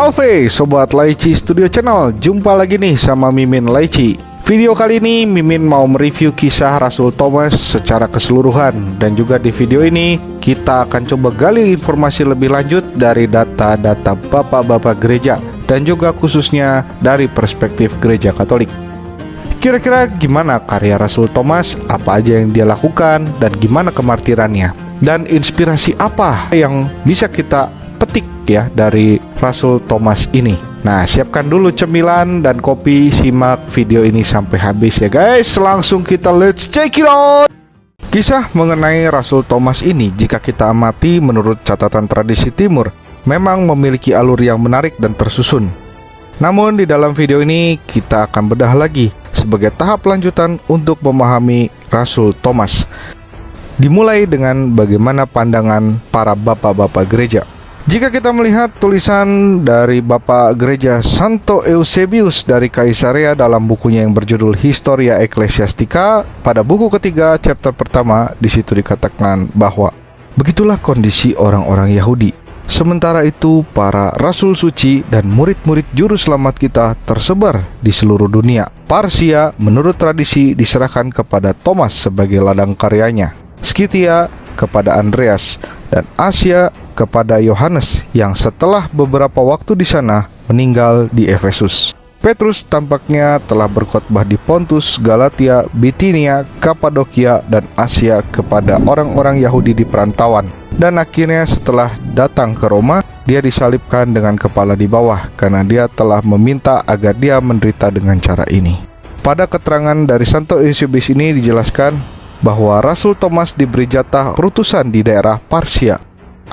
Salve Sobat Laici Studio Channel, jumpa lagi nih sama Mimin Laici. Video kali ini Mimin mau mereview kisah Rasul Thomas secara keseluruhan. Dan juga di video ini kita akan coba gali informasi lebih lanjut dari data-data bapak-bapak gereja, dan juga khususnya dari perspektif gereja Katolik. Kira-kira gimana karya Rasul Thomas, apa aja yang dia lakukan, dan gimana kemartirannya, dan inspirasi apa yang bisa kita petik ya dari Rasul Thomas ini. Nah, siapkan dulu cemilan dan kopi, simak video ini sampai habis ya guys. Langsung kita let's check it out. Kisah mengenai Rasul Thomas ini, jika kita amati menurut catatan tradisi timur, memang memiliki alur yang menarik dan tersusun. Namun di dalam video ini kita akan bedah lagi sebagai tahap lanjutan untuk memahami Rasul Thomas. Dimulai dengan bagaimana pandangan para bapak-bapak gereja. Jika kita melihat tulisan dari Bapak Gereja Santo Eusebius dari Kaisarea dalam bukunya yang berjudul Historia Ecclesiastica, pada buku ketiga chapter pertama, di situ dikatakan bahwa begitulah kondisi orang-orang Yahudi. Sementara itu para rasul suci dan murid-murid juru selamat kita tersebar di seluruh dunia. Parsia menurut tradisi diserahkan kepada Thomas sebagai ladang karyanya, Skythia kepada Andreas, dan Asia kepada Yohanes yang setelah beberapa waktu di sana meninggal di Efesus. Petrus tampaknya telah berkhotbah di Pontus, Galatia, Bitinia, Kapadokia, dan Asia kepada orang-orang Yahudi di perantauan. Dan akhirnya setelah datang ke Roma, dia disalibkan dengan kepala di bawah karena dia telah meminta agar dia menderita dengan cara ini. Pada keterangan dari Santo Eusebius ini dijelaskan bahwa Rasul Thomas diberi jatah perutusan di daerah Parsia.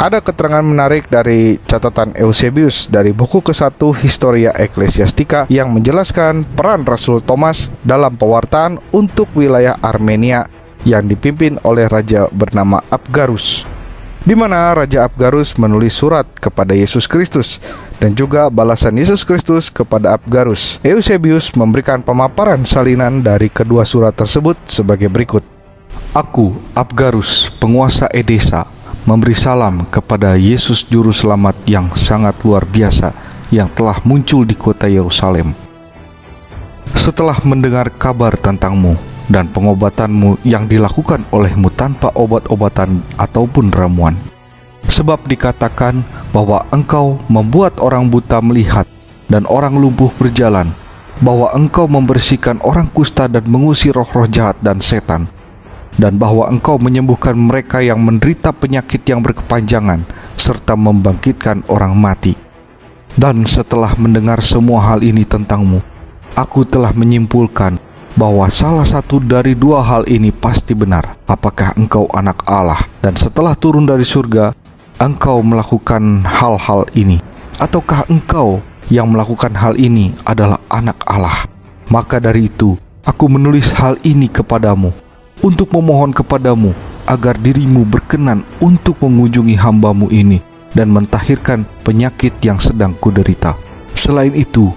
Ada keterangan menarik dari catatan Eusebius dari buku ke-1 Historia Ecclesiastica yang menjelaskan peran Rasul Thomas dalam pewartaan untuk wilayah Armenia yang dipimpin oleh raja bernama Abgarus, di mana Raja Abgarus menulis surat kepada Yesus Kristus dan juga balasan Yesus Kristus kepada Abgarus. Eusebius memberikan pemaparan salinan dari kedua surat tersebut sebagai berikut. Aku, Abgarus, penguasa Edesa, memberi salam kepada Yesus Juru Selamat yang sangat luar biasa yang telah muncul di kota Yerusalem. Setelah mendengar kabar tentangmu dan pengobatanmu yang dilakukan olehmu tanpa obat-obatan ataupun ramuan. Sebab dikatakan bahwa engkau membuat orang buta melihat dan orang lumpuh berjalan, bahwa engkau membersihkan orang kusta dan mengusir roh-roh jahat dan setan, dan bahwa engkau menyembuhkan mereka yang menderita penyakit yang berkepanjangan, serta membangkitkan orang mati. Dan setelah mendengar semua hal ini tentangmu, aku telah menyimpulkan bahwa salah satu dari dua hal ini pasti benar. Apakah engkau anak Allah, dan setelah turun dari surga, engkau melakukan hal-hal ini, ataukah engkau yang melakukan hal ini adalah anak Allah? Maka dari itu, aku menulis hal ini kepadamu, untuk memohon kepadamu agar dirimu berkenan untuk mengunjungi hambamu ini dan mentahirkan penyakit yang sedang kuderita. Selain itu,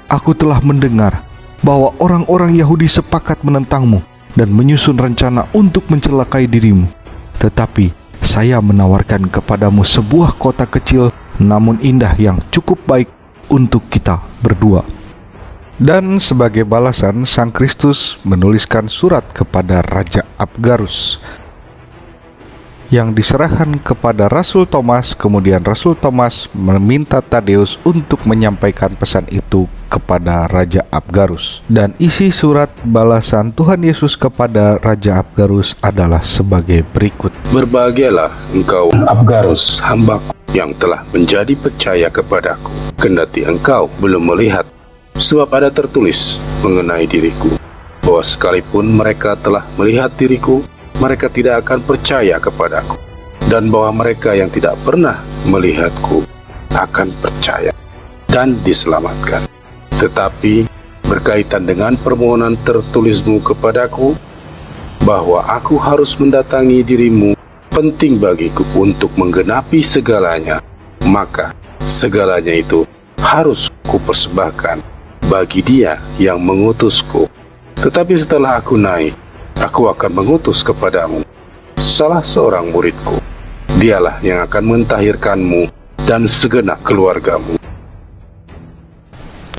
aku telah mendengar bahwa orang-orang Yahudi sepakat menentangmu dan menyusun rencana untuk mencelakai dirimu. Tetapi saya menawarkan kepadamu sebuah kota kecil namun indah yang cukup baik untuk kita berdua. Dan sebagai balasan, Sang Kristus menuliskan surat kepada Raja Abgarus yang diserahkan kepada Rasul Thomas. Kemudian Rasul Thomas meminta Tadeus untuk menyampaikan pesan itu kepada Raja Abgarus. Dan isi surat balasan Tuhan Yesus kepada Raja Abgarus adalah sebagai berikut. Berbahagialah engkau Abgarus, hambaku, yang telah menjadi percaya kepadaku, kendati engkau belum melihat. Sebab ada tertulis mengenai diriku, bahwa sekalipun mereka telah melihat diriku, mereka tidak akan percaya kepadaku, dan bahwa mereka yang tidak pernah melihatku akan percaya dan diselamatkan. Tetapi berkaitan dengan permohonan tertulismu kepadaku, bahwa aku harus mendatangi dirimu, penting bagiku untuk menggenapi segalanya, maka segalanya itu harus kupersembahkan bagi Dia yang mengutusku. Tetapi setelah aku naik, aku akan mengutus kepadamu salah seorang muridku. Dialah yang akan mentahirkanmu dan segenap keluargamu.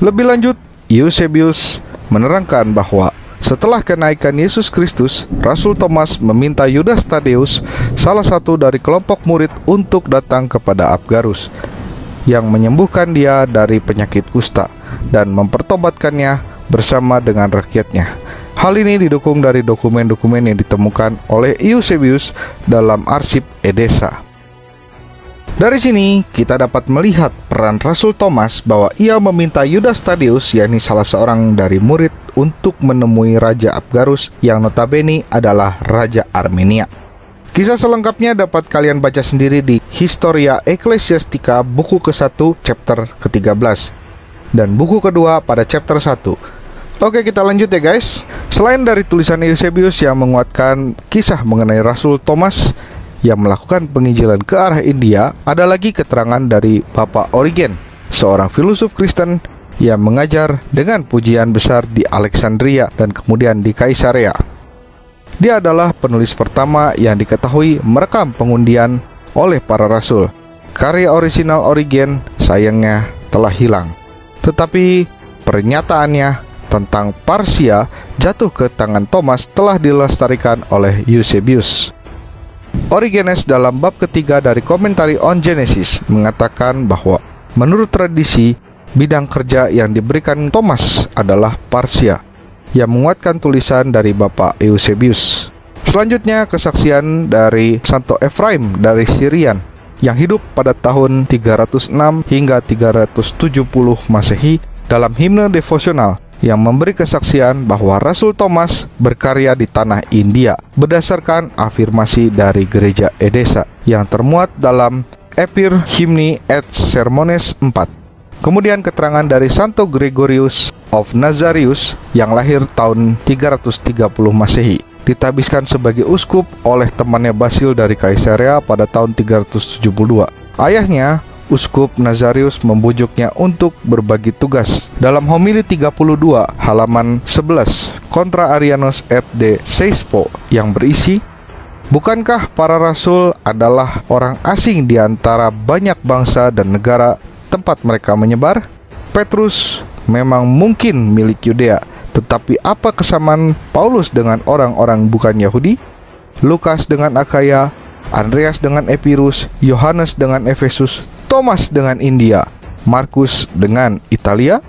Lebih lanjut, Eusebius menerangkan bahwa setelah kenaikan Yesus Kristus, Rasul Thomas meminta Yudas Tadeus, salah satu dari kelompok murid, untuk datang kepada Abgarus yang menyembuhkan dia dari penyakit kusta dan mempertobatkannya bersama dengan rakyatnya. Hal ini didukung dari dokumen-dokumen yang ditemukan oleh Eusebius dalam arsip Edessa. Dari sini kita dapat melihat peran Rasul Thomas bahwa ia meminta Yudas Tadeus, yakni salah seorang dari murid, untuk menemui Raja Abgarus yang notabene adalah Raja Armenia. Kisah selengkapnya dapat kalian baca sendiri di Historia Ecclesiastica buku ke-1 chapter ke-13 dan buku kedua pada chapter 1. Oke, kita lanjut ya guys. Selain dari tulisan Eusebius yang menguatkan kisah mengenai Rasul Thomas yang melakukan penginjilan ke arah India, ada lagi keterangan dari Bapak Origen, seorang filosof Kristen yang mengajar dengan pujian besar di Alexandria dan kemudian di Kaisarea. Dia adalah penulis pertama yang diketahui merekam pengundian oleh para rasul. Karya orisinal Origen sayangnya telah hilang, tetapi pernyataannya tentang Parsia jatuh ke tangan Thomas telah dilestarikan oleh Eusebius. Origenes dalam bab ketiga dari Commentary on Genesis mengatakan bahwa menurut tradisi, bidang kerja yang diberikan Thomas adalah Parsia, yang menguatkan tulisan dari Bapak Eusebius. Selanjutnya, kesaksian dari Santo Efraim dari Syrian yang hidup pada tahun 306 hingga 370 Masehi dalam himne devosional yang memberi kesaksian bahwa Rasul Thomas berkarya di tanah India berdasarkan afirmasi dari gereja Edessa yang termuat dalam Epir Hymni et Sermones 4. Kemudian keterangan dari Santo Gregorius of Nazarius yang lahir tahun 330 Masehi, ditabiskan sebagai uskup oleh temannya Basil dari Kaisarea pada tahun 372. Ayahnya, Uskup Nazarius, membujuknya untuk berbagi tugas. Dalam homili 32 halaman 11 Contra Arianos et de Seispo yang berisi, "Bukankah para rasul adalah orang asing di antara banyak bangsa dan negara tempat mereka menyebar? Petrus memang mungkin milik Yudea, tetapi apa kesamaan Paulus dengan orang-orang bukan Yahudi? Lukas dengan Akhaya, Andreas dengan Epirus, Yohanes dengan Efesus, Thomas dengan India, Markus dengan Italia?"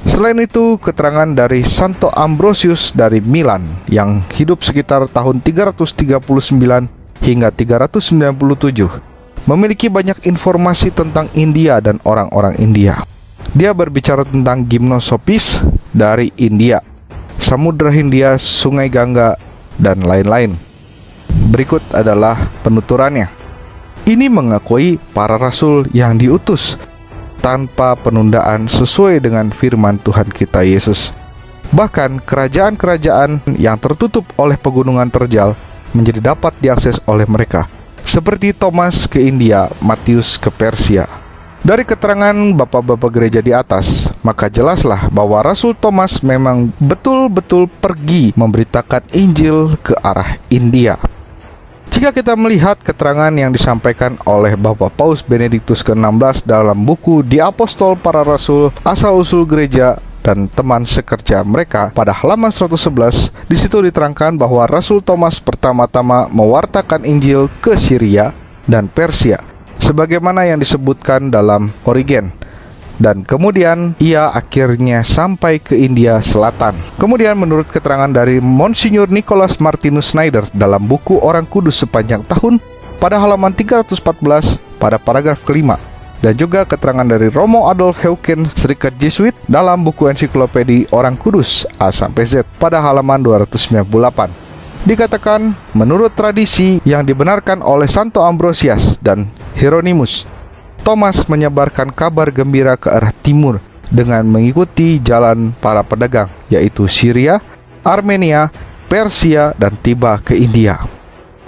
Selain itu, keterangan dari Santo Ambrosius dari Milan yang hidup sekitar tahun 339 hingga 397 memiliki banyak informasi tentang India dan orang-orang India. Dia berbicara tentang Gimnosopis dari India, Samudra Hindia, Sungai Gangga, dan lain-lain. Berikut adalah penuturannya. Ini mengakui para rasul yang diutus tanpa penundaan sesuai dengan firman Tuhan kita Yesus. Bahkan kerajaan-kerajaan yang tertutup oleh pegunungan terjal menjadi dapat diakses oleh mereka, seperti Thomas ke India, Matius ke Persia. Dari keterangan bapak-bapak gereja di atas, maka jelaslah bahwa Rasul Thomas memang betul-betul pergi memberitakan Injil ke arah India. Jika kita melihat keterangan yang disampaikan oleh Bapak Paus Benediktus ke-16 dalam buku Di Apostol Para Rasul, Asal-Usul Gereja dan Teman Sekerja Mereka pada halaman 111, di situ diterangkan bahwa Rasul Thomas pertama-tama mewartakan Injil ke Syria dan Persia, sebagaimana yang disebutkan dalam Origen. Dan kemudian ia akhirnya sampai ke India Selatan. Kemudian menurut keterangan dari Monsignor Nicholas Martinus Schneider dalam buku Orang Kudus Sepanjang Tahun pada halaman 314 pada paragraf kelima, dan juga keterangan dari Romo Adolf Heuken, Serikat Jesuit, dalam buku ensiklopedi Orang Kudus A-Z pada halaman 298. Dikatakan, menurut tradisi yang dibenarkan oleh Santo Ambrosius dan Hieronymus, Thomas menyebarkan kabar gembira ke arah timur dengan mengikuti jalan para pedagang, yaitu Syria, Armenia, Persia, dan tiba ke India.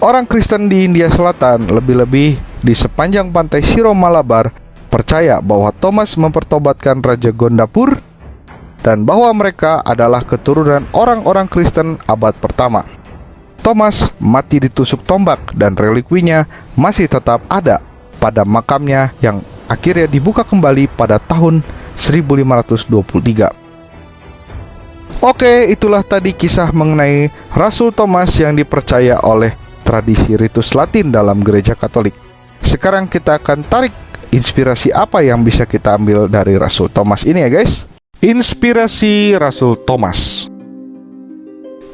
Orang Kristen di India Selatan, lebih-lebih di sepanjang pantai Siro Malabar, percaya bahwa Thomas mempertobatkan Raja Gondapur dan bahwa mereka adalah keturunan orang-orang Kristen abad pertama. Thomas mati ditusuk tombak dan relikwinya masih tetap ada pada makamnya yang akhirnya dibuka kembali pada tahun 1523. Oke, itulah tadi kisah mengenai Rasul Thomas yang dipercaya oleh tradisi ritus Latin dalam gereja Katolik. Sekarang kita akan tarik inspirasi apa yang bisa kita ambil dari Rasul Thomas ini ya guys. Inspirasi Rasul Thomas.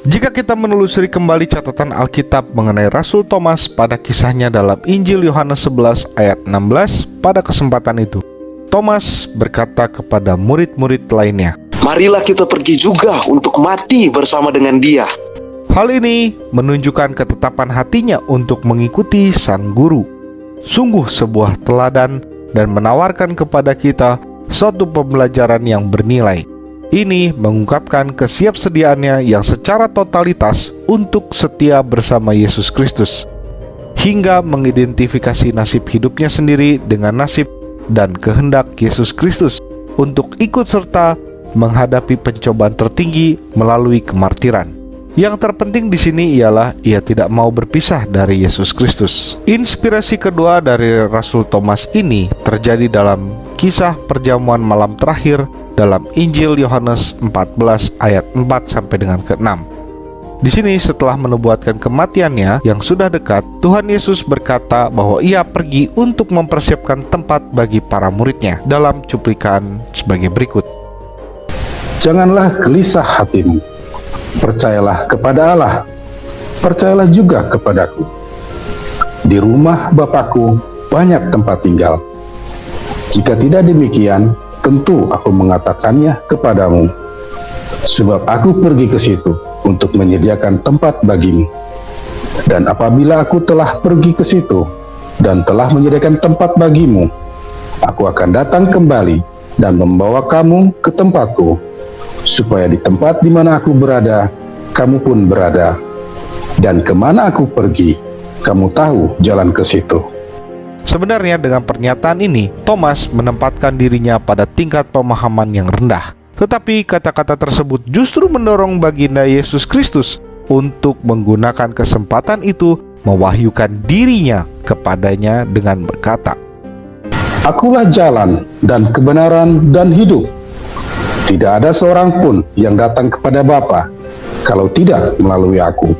Jika kita menelusuri kembali catatan Alkitab mengenai Rasul Thomas pada kisahnya dalam Injil Yohanes 11 ayat 16, pada kesempatan itu Thomas berkata kepada murid-murid lainnya, "Marilah kita pergi juga untuk mati bersama dengan Dia." Hal ini menunjukkan ketetapan hatinya untuk mengikuti Sang Guru. Sungguh sebuah teladan dan menawarkan kepada kita suatu pembelajaran yang bernilai. Ini mengungkapkan kesiapsediaannya yang secara totalitas untuk setia bersama Yesus Kristus, hingga mengidentifikasi nasib hidupnya sendiri dengan nasib dan kehendak Yesus Kristus untuk ikut serta menghadapi pencobaan tertinggi melalui kemartiran. Yang terpenting di sini ialah ia tidak mau berpisah dari Yesus Kristus. Inspirasi kedua dari Rasul Thomas ini terjadi dalam kisah perjamuan malam terakhir dalam Injil Yohanes 14 ayat 4 sampai dengan ke-6. Di sini setelah menubuatkan kematiannya yang sudah dekat, Tuhan Yesus berkata bahwa ia pergi untuk mempersiapkan tempat bagi para muridnya dalam cuplikan sebagai berikut. Janganlah gelisah hatimu, percayalah kepada Allah, percayalah juga kepadaku. Di rumah Bapakku banyak tempat tinggal. Jika tidak demikian, tentu aku mengatakannya kepadamu, sebab aku pergi ke situ untuk menyediakan tempat bagimu. Dan apabila aku telah pergi ke situ dan telah menyediakan tempat bagimu, aku akan datang kembali dan membawa kamu ke tempatku, supaya di tempat di mana aku berada, kamu pun berada. Dan kemana aku pergi, kamu tahu jalan ke situ. Sebenarnya dengan pernyataan ini, Thomas menempatkan dirinya pada tingkat pemahaman yang rendah. Tetapi kata-kata tersebut justru mendorong baginda Yesus Kristus untuk menggunakan kesempatan itu mewahyukan dirinya kepadanya dengan berkata, Akulah jalan dan kebenaran dan hidup. Tidak ada seorang pun yang datang kepada Bapa kalau tidak melalui aku.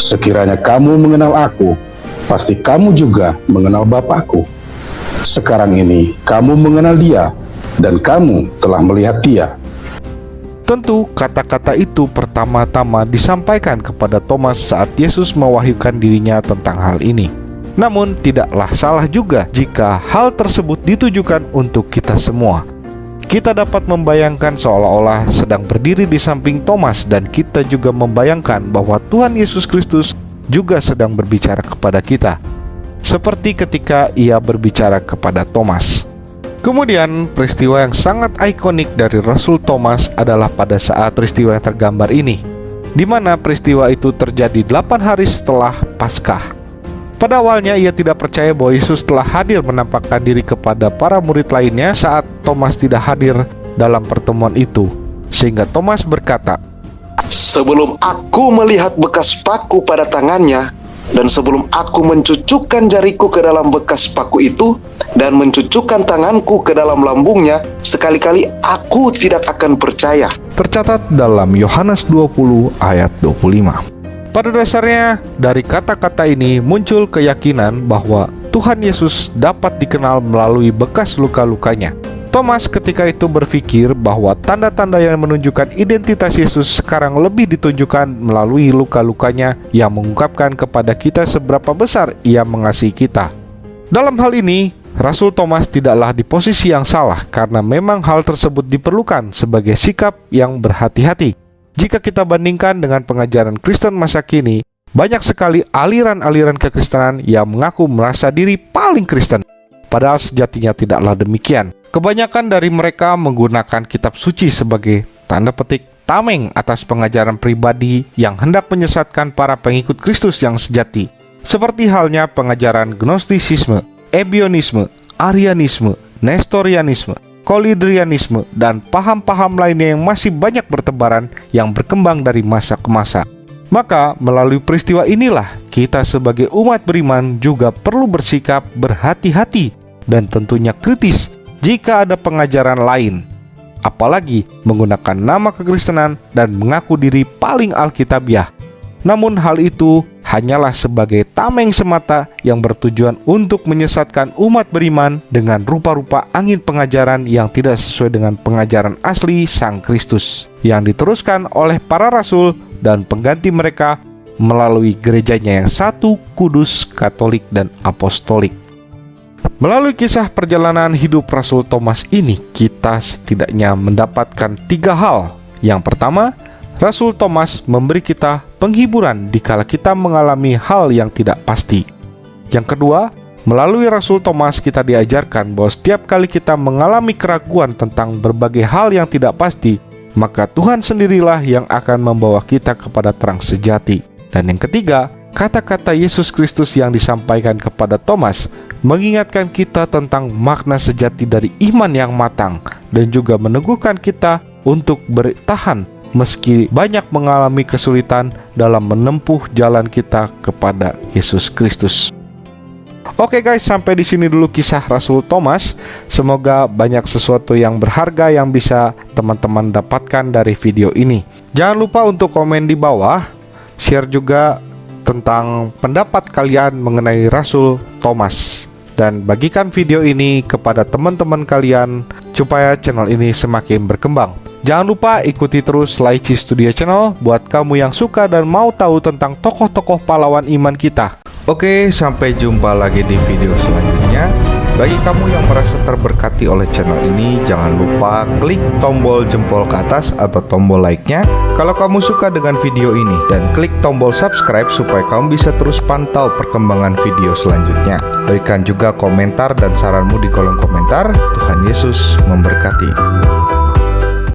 Sekiranya kamu mengenal aku, pasti kamu juga mengenal Bapakku. Sekarang ini kamu mengenal Dia, dan kamu telah melihat Dia. Tentu kata-kata itu pertama-tama disampaikan kepada Thomas saat Yesus mewahyukan dirinya tentang hal ini. Namun tidaklah salah juga jika hal tersebut ditujukan untuk kita semua. Kita dapat membayangkan seolah-olah sedang berdiri di samping Thomas, dan kita juga membayangkan bahwa Tuhan Yesus Kristus juga sedang berbicara kepada kita, seperti ketika ia berbicara kepada Thomas. Kemudian peristiwa yang sangat ikonik dari Rasul Thomas adalah pada saat peristiwa yang tergambar ini, di mana peristiwa itu terjadi 8 hari setelah Paskah. Pada awalnya ia tidak percaya bahwa Yesus telah hadir menampakkan diri kepada para murid lainnya saat Thomas tidak hadir dalam pertemuan itu, sehingga Thomas berkata, "Sebelum aku melihat bekas paku pada tangannya, dan sebelum aku mencucukkan jariku ke dalam bekas paku itu, dan mencucukkan tanganku ke dalam lambungnya, sekali-kali aku tidak akan percaya." Tercatat dalam Yohanes 20 ayat 25. Pada dasarnya, dari kata-kata ini muncul keyakinan bahwa Tuhan Yesus dapat dikenal melalui bekas luka-lukanya. Thomas ketika itu berpikir bahwa tanda-tanda yang menunjukkan identitas Yesus sekarang lebih ditunjukkan melalui luka-lukanya yang mengungkapkan kepada kita seberapa besar ia mengasihi kita. Dalam hal ini, Rasul Thomas tidaklah di posisi yang salah, karena memang hal tersebut diperlukan sebagai sikap yang berhati-hati. Jika kita bandingkan dengan pengajaran Kristen masa kini, banyak sekali aliran-aliran kekristenan yang mengaku merasa diri paling Kristen, padahal sejatinya tidaklah demikian. Kebanyakan dari mereka menggunakan kitab suci sebagai tanda petik tameng atas pengajaran pribadi yang hendak menyesatkan para pengikut Kristus yang sejati, seperti halnya pengajaran Gnostisisme, Ebionisme, Arianisme, Nestorianisme, Kolidrianisme, dan paham-paham lainnya yang masih banyak bertebaran yang berkembang dari masa ke masa. Maka melalui peristiwa inilah kita sebagai umat beriman juga perlu bersikap berhati-hati dan tentunya kritis jika ada pengajaran lain, apalagi menggunakan nama kekristenan dan mengaku diri paling alkitabiah. Namun hal itu hanyalah sebagai tameng semata yang bertujuan untuk menyesatkan umat beriman dengan rupa-rupa angin pengajaran yang tidak sesuai dengan pengajaran asli Sang Kristus yang diteruskan oleh para rasul dan pengganti mereka melalui gerejanya yang satu, kudus, katolik, dan apostolik. Melalui kisah perjalanan hidup Rasul Thomas ini, kita setidaknya mendapatkan 3 hal. Yang pertama, Rasul Thomas memberi kita penghiburan dikala kita mengalami hal yang tidak pasti. Yang kedua, melalui Rasul Thomas kita diajarkan bahwa setiap kali kita mengalami keraguan tentang berbagai hal yang tidak pasti, maka Tuhan sendirilah yang akan membawa kita kepada terang sejati. Dan yang ketiga, kata-kata Yesus Kristus yang disampaikan kepada Thomas mengingatkan kita tentang makna sejati dari iman yang matang dan juga meneguhkan kita untuk bertahan meski banyak mengalami kesulitan dalam menempuh jalan kita kepada Yesus Kristus. Oke guys, sampai di sini dulu kisah Rasul Thomas. Semoga banyak sesuatu yang berharga yang bisa teman-teman dapatkan dari video ini. Jangan lupa untuk komen di bawah, share juga tentang pendapat kalian mengenai Rasul Thomas, dan bagikan video ini kepada teman-teman kalian supaya channel ini semakin berkembang. Jangan lupa ikuti terus Laici Studio Channel buat kamu yang suka dan mau tahu tentang tokoh-tokoh pahlawan iman kita. Oke, sampai jumpa lagi di video selanjutnya. Bagi kamu yang merasa terberkati oleh channel ini, jangan lupa klik tombol jempol ke atas atau tombol like-nya kalau kamu suka dengan video ini, dan klik tombol subscribe supaya kamu bisa terus pantau perkembangan video selanjutnya. Berikan juga komentar dan saranmu di kolom komentar. Tuhan Yesus memberkati.